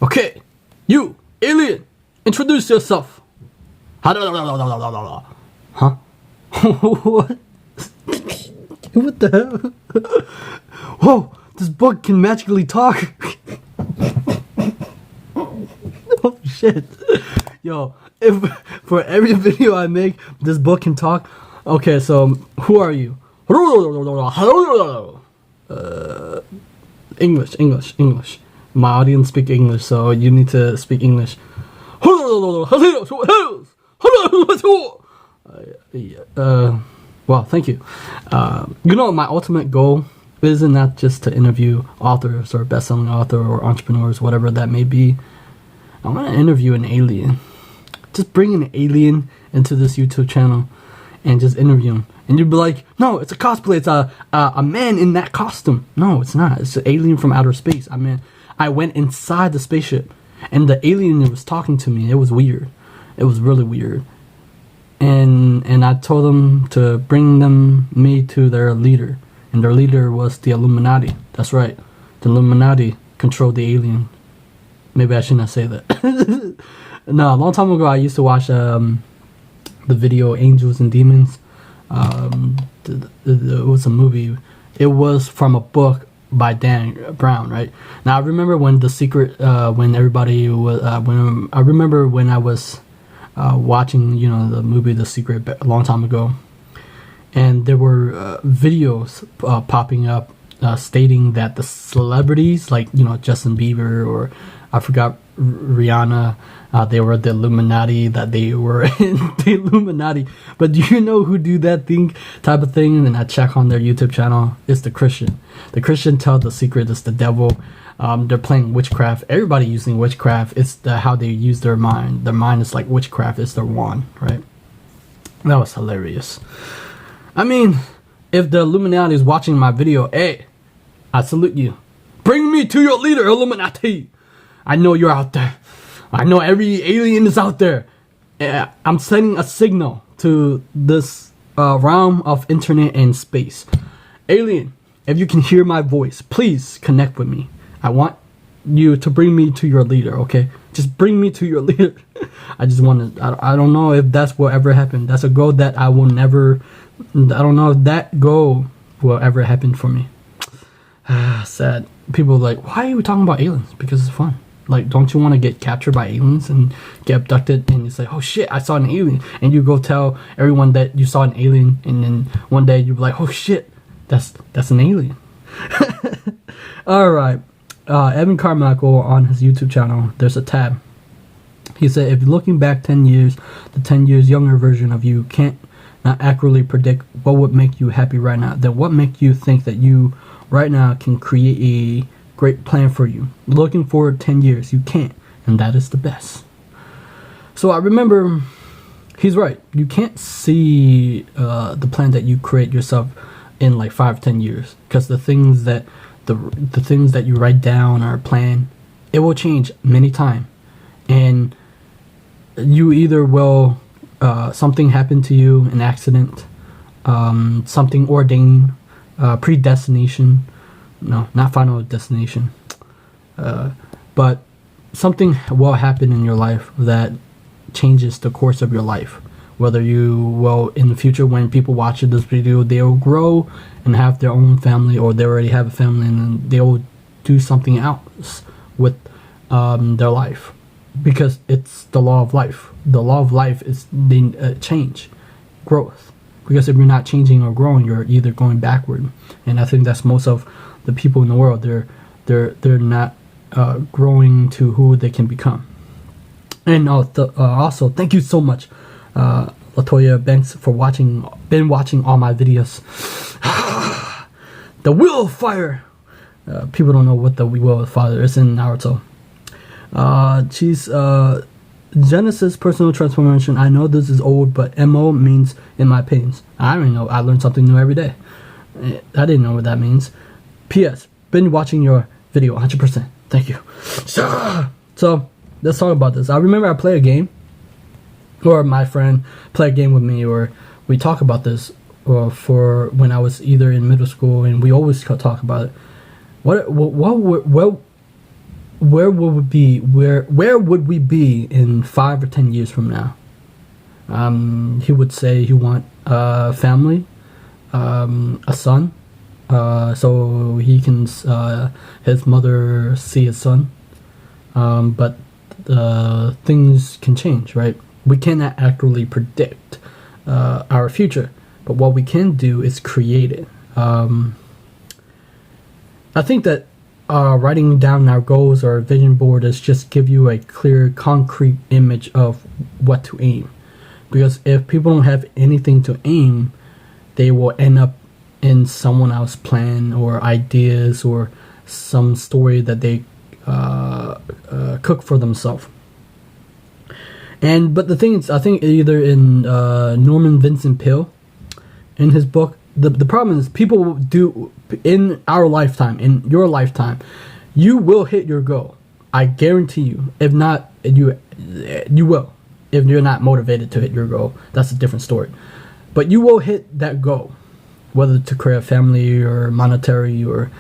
Okay, you, alien, introduce yourself. Huh? What? What the hell? Whoa, this book can magically talk. Oh shit. Yo, if for every video I make, this book can talk. Okay, so who are you? English. My audience speak English, so you need to speak English. Well, thank you. My ultimate goal isn't that just to interview authors or best-selling author or entrepreneurs, whatever that may be. I want to interview an alien. Just bring an alien into this YouTube channel and just interview him. And you'd be like, no, it's a cosplay. It's a man in that costume. No, it's not. It's an alien from outer space. I mean, I went inside the spaceship and the alien was talking to me. It was weird. It was really weird. And I told them to bring me to their leader. And their leader was the Illuminati. That's right. The Illuminati controlled the alien. Maybe I shouldn't say that. No, a long time ago I used to watch the video Angels and Demons. It was a movie. It was from a book by Dan Brown, right? Now I remember when The Secret, when everybody was, I remember when I was watching, the movie The Secret a long time ago, and there were videos popping up stating that the celebrities, like Justin Bieber or I forgot Rihanna, they were the Illuminati, that they were in the Illuminati. But do you know who do that type of thing? And I check on their YouTube channel. It's the Christian. The Christian tell the secret it's the devil. They're playing witchcraft. Everybody using witchcraft. It's how they use their mind. Their mind is like witchcraft. It's their wand, right? That was hilarious. I mean, if the Illuminati is watching my video, hey, I salute you. Bring me to your leader, Illuminati. I know you're out there. I know every alien is out there. I'm sending a signal to this realm of internet and space. Alien, if you can hear my voice, please connect with me. I want you to bring me to your leader, okay? Just bring me to your leader. I just want to, I don't know if that's what ever happened. That's a goal that I will never, I don't know if that goal will ever happen for me. Sad. People are like, why are we talking about aliens? Because it's fun. Like, don't you want to get captured by aliens and get abducted and you say, oh shit, I saw an alien, and you go tell everyone that you saw an alien, and then one day you're like, oh shit, that's an alien. All right. Evan Carmichael on his YouTube channel, there's a tab. He said, if you're looking back 10 years, the 10 years younger version of you can't not accurately predict what would make you happy right now, then what make you think that you right now can create a great plan for you? Looking forward 10 years, you can't, and that is the best. So I remember, he's right. You can't see the plan that you create yourself in like 5-10 years, because the things that the things that you write down or plan, it will change many times, and you either will something happen to you, an accident, something ordained, predestination. No, not final destination. But something will happen in your life that changes the course of your life. Whether you will, in the future, when people watch this video, they'll grow and have their own family, or they already have a family, and then they'll do something else with their life. Because it's the law of life. The law of life is the change, growth. Because if you're not changing or growing, you're either going backward. And I think that's most of the people in the world. They're not growing to who they can become. And also, thank you so much, Latoya Banks, for been watching all my videos. The Wheel of Fire. People don't know what the Wheel of Fire is in Naruto. She's Genesis personal transformation. I know this is old, but MO means in my opinions. I don't know. I learn something new every day. I didn't know what that means. P.S. Been watching your video 100%. Thank you. So let's talk about this. I remember I played a game, or my friend played a game with me, or we talk about this for when I was either in middle school, and we always talk about it. What where would we be? Where would we be in 5 or 10 years from now? He would say he want a family, a son, so he can his mother see his son. But things can change, right? We cannot accurately predict our future, but what we can do is create it. I think that writing down our goals or vision board is just give you a clear, concrete image of what to aim. Because if people don't have anything to aim, they will end up in someone else's plan or ideas or some story that they cook for themselves. But the thing is, I think either in Norman Vincent Peale, in his book, the problem is people do in our lifetime, in your lifetime, you will hit your goal. I guarantee you. If not, you will. If you're not motivated to hit your goal, that's a different story. But you will hit that goal, whether to create a family or monetary or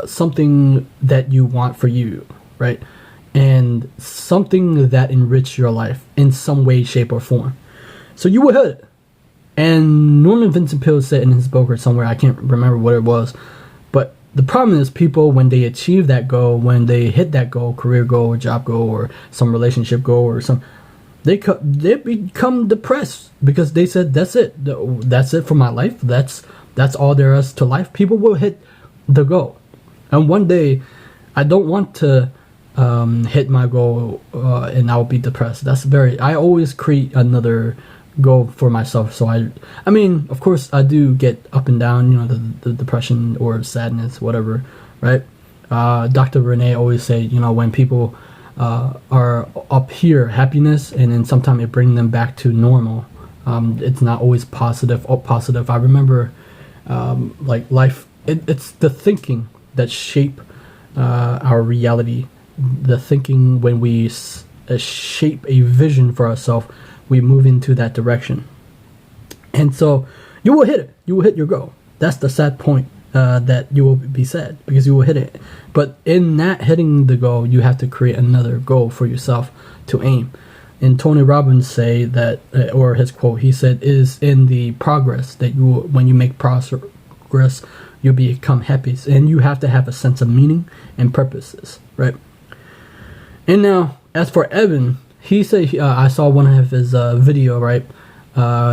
something that you want for you, right? And something that enrich your life in some way, shape, or form. So you will hit it. And Norman Vincent Peale said in his book or somewhere, I can't remember what it was, but the problem is people, when they achieve that goal, when they hit that goal, career goal or job goal or some relationship goal or some, they become depressed because they said, that's it for my life. That's all there is to life. People will hit the goal, and one day I don't want to hit my goal and I'll be depressed. I always create another goal for myself. So I mean, of course I do get up and down, you know, the depression or sadness, whatever, right? Dr. Renee always say, you know, when people are up here, happiness, and then sometimes it brings them back to normal. It's not always positive. I remember like life, it's the thinking that shape our reality. The thinking, when we shape a vision for ourselves, we move into that direction. And so you will hit it. You will hit your goal. That's the sad point, that you will be sad because you will hit it. But in that hitting the goal, you have to create another goal for yourself to aim. And Tony Robbins say that, or his quote, he said, is in the progress that when you make progress, you become happy. And you have to have a sense of meaning and purposes, right? And now, as for Evan, he said, I saw one of his video, right?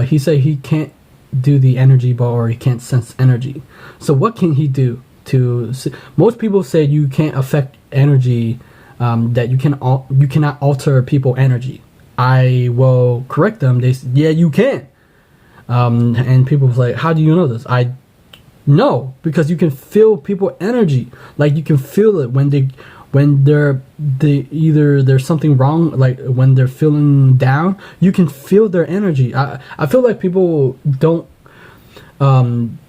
He said he can't do the energy ball, or he can't sense energy. So what can he do to? Most people say you can't affect energy, that you cannot alter people's energy. I will correct them. They say, yeah, you can. And people say, how do you know this? I know, because you can feel people's energy. Like you can feel it when they're either there's something wrong, like when they're feeling down, you can feel their energy. I feel like people don't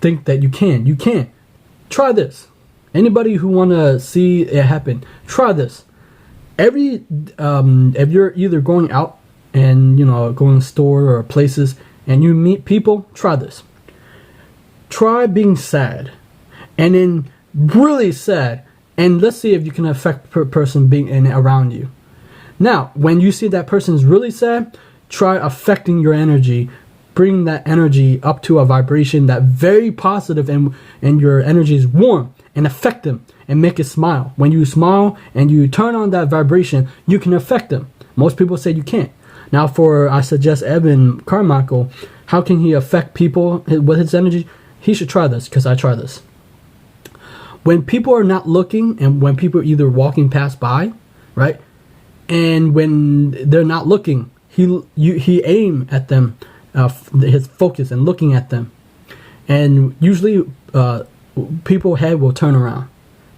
think that you can't. Try this. Anybody who want to see it happen, try this. If you're either going out and, you know, going to the store or places and you meet people, try this. Try being sad, and then really sad, and let's see if you can affect the person being around you. Now, when you see that person is really sad, try affecting your energy. Bring that energy up to a vibration that very positive, and your energy is warm, and affect them and make it smile. When you smile and you turn on that vibration, you can affect them. Most people say you can't. Now, I suggest Evan Carmichael, how can he affect people with his energy? He should try this, because I try this. When people are not looking, and when people are either walking past by, right, and when they're not looking, he aim at them, his focus and looking at them, and usually people's head will turn around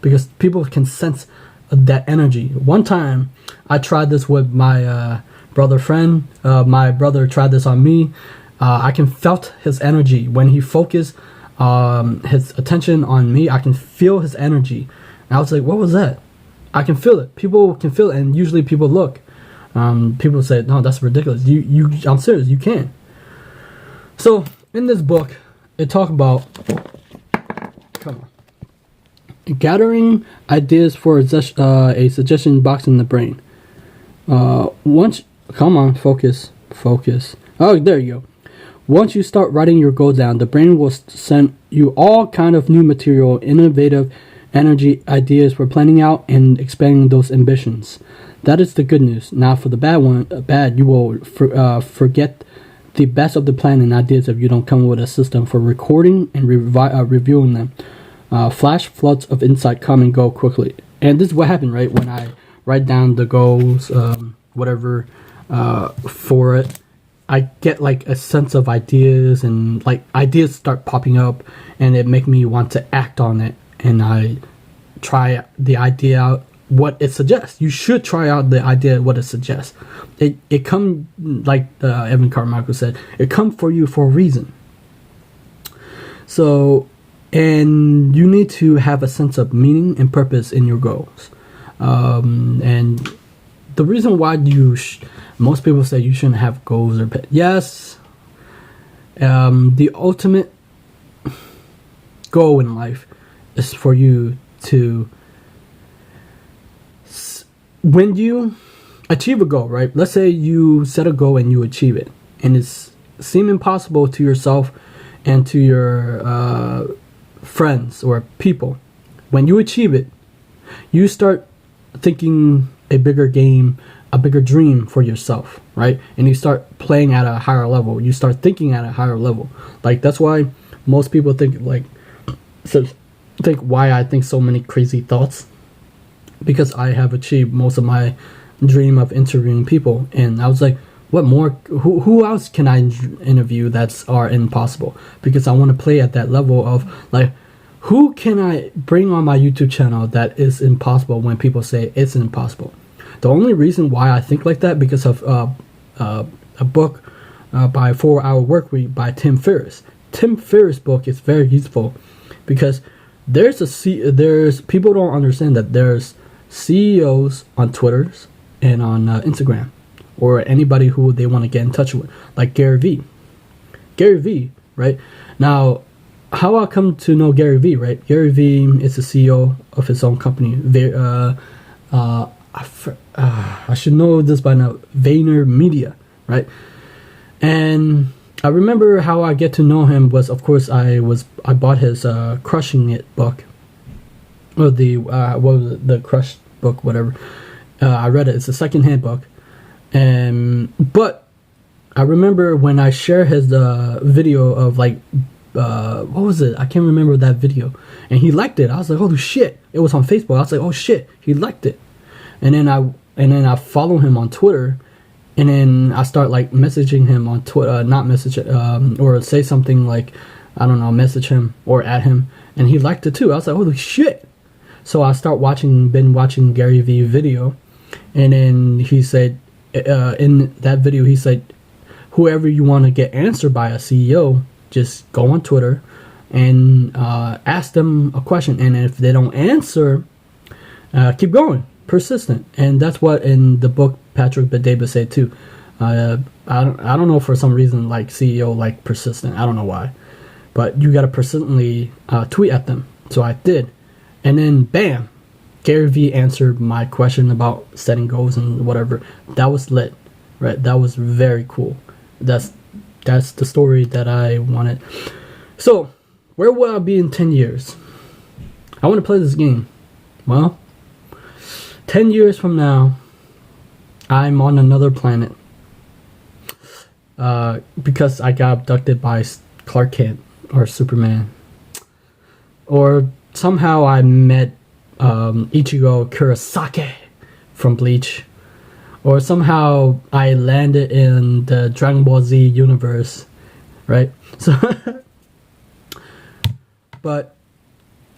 because people can sense that energy. One time I tried this with my brother friend. My brother tried this on me. I can felt his energy when he focused his attention on me. I can feel his energy. And I was like, what was that? I can feel it. People can feel it, and usually people look. People say, no, that's ridiculous. I'm serious, you can. So in this book, it talks about, come on. gathering ideas for a suggestion box in the brain. Once, come on, focus. Oh, there you go. Once you start writing your goal down, the brain will send you all kind of new material, innovative energy ideas for planning out and expanding those ambitions. That is the good news. Now for the bad, you will forget the best of the plan and ideas if you don't come with a system for recording and reviewing them. Flash floods of insight come and go quickly. And this is what happened, right? When I write down the goals, whatever, for it, I get like a sense of ideas, and like ideas start popping up, and it make me want to act on it. And I try the idea out, what it suggests. You should try out the idea, what it suggests. It come, like Evan Carmichael said, it come for you for a reason. So, and you need to have a sense of meaning and purpose in your goals. And the reason why most people say you shouldn't have goals or yes, the ultimate goal in life is for you to, when you achieve a goal, right? Let's say you set a goal and you achieve it, and it's seem impossible to yourself and to your friends or people. When you achieve it, you start thinking a bigger game, a bigger dream for yourself, right? And you start playing at a higher level. You start thinking at a higher level. Like, that's why most people think why I think so many crazy thoughts, because I have achieved most of my dream of interviewing people. And I was like, what more, who else can I interview that's impossible? Because I want to play at that level of like, who can I bring on my YouTube channel that is impossible when people say it's impossible? The only reason why I think like that, because of a book by 4 Hour Workweek by Tim Ferriss. Tim Ferriss' book is very useful, because there's people don't understand that there's CEOs on Twitter and on Instagram, or anybody who they want to get in touch with, like Gary Vee, right? Now, how I come to know Gary Vee, right? Gary Vee is the CEO of his own company. I should know this by now. Vayner Media, right? And I remember how I get to know him was, of course, I bought his Crushing It book, or the Crush book, whatever. I read it. It's a secondhand book, but I remember when I shared his video of like, what was it? I can't remember that video, and he liked it. I was like, holy shit! It was on Facebook. I was like, oh shit, he liked it. And then I follow him on Twitter, and then I start like messaging him on Twitter, not message or say something like, I don't know, message him or at him, and he liked it too. I was like, holy shit! So I been watching Gary Vee video, and then he said, in that video he said, whoever you want to get answered by a CEO, just go on Twitter and ask them a question, and if they don't answer, keep going. Persistent. And that's what in the book Patrick Bet-David said too. I don't know, for some reason, like CEO like persistent. I don't know why, but you gotta persistently tweet at them. So I did, and then bam, Gary Vee answered my question about setting goals and whatever. That was lit, right? That was very cool. That's the story that I wanted. So where will I be in 10 years? I want to play this game. Well, 10 years from now, I'm on another planet, because I got abducted by Clark Kent or Superman, or somehow I met Ichigo Kurosaki from Bleach, or somehow I landed in the Dragon Ball Z universe, right? So, but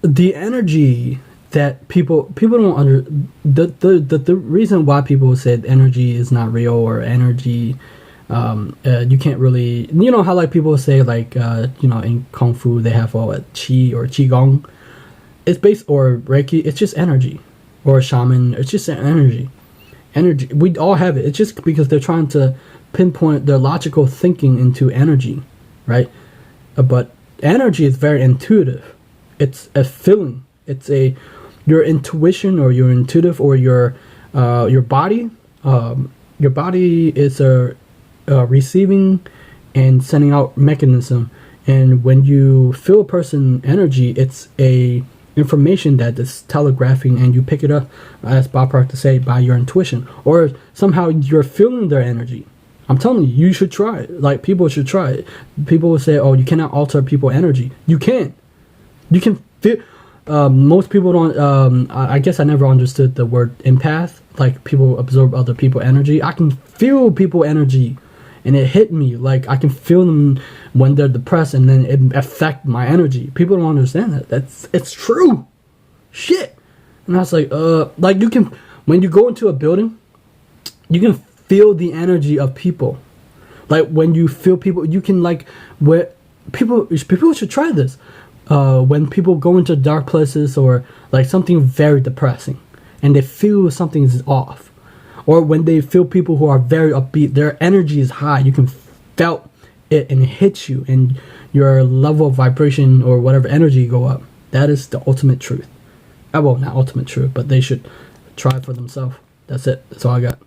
the energy that people don't the reason why people said energy is not real, or energy you can't really, you know how like people say like in Kung Fu they have all Qi or Qigong, it's based, or Reiki, it's just energy, or shaman, it's just energy. We all have it. It's just because they're trying to pinpoint their logical thinking into energy, right? But energy is very intuitive. It's a feeling. It's your intuition, or your intuitive, or your body. Your body is a receiving and sending out mechanism. And when you feel a person energy, it's a information that is telegraphing, and you pick it up, as Bob Proctor say, by your intuition, or somehow you're feeling their energy. I'm telling you, you should try it. Like, people should try it. People will say, oh, you cannot alter people's energy. You can. You can feel. Most people don't. I guess I never understood the word empath. Like, people absorb other people's energy. I can feel people's energy, and it hit me. Like, I can feel them when they're depressed, and then it affect my energy. People don't understand that. It's true. Shit. And I was like you can, when you go into a building, you can feel the energy of people. Like, when you feel people, you can, like, where people should try this. When people go into dark places, or like something very depressing, and they feel something is off, or when they feel people who are very upbeat, their energy is high, you can felt it, and it hits you, and your level of vibration or whatever energy go up. That is the ultimate truth. Well, not ultimate truth, but they should try it for themselves. That's it. That's all I got.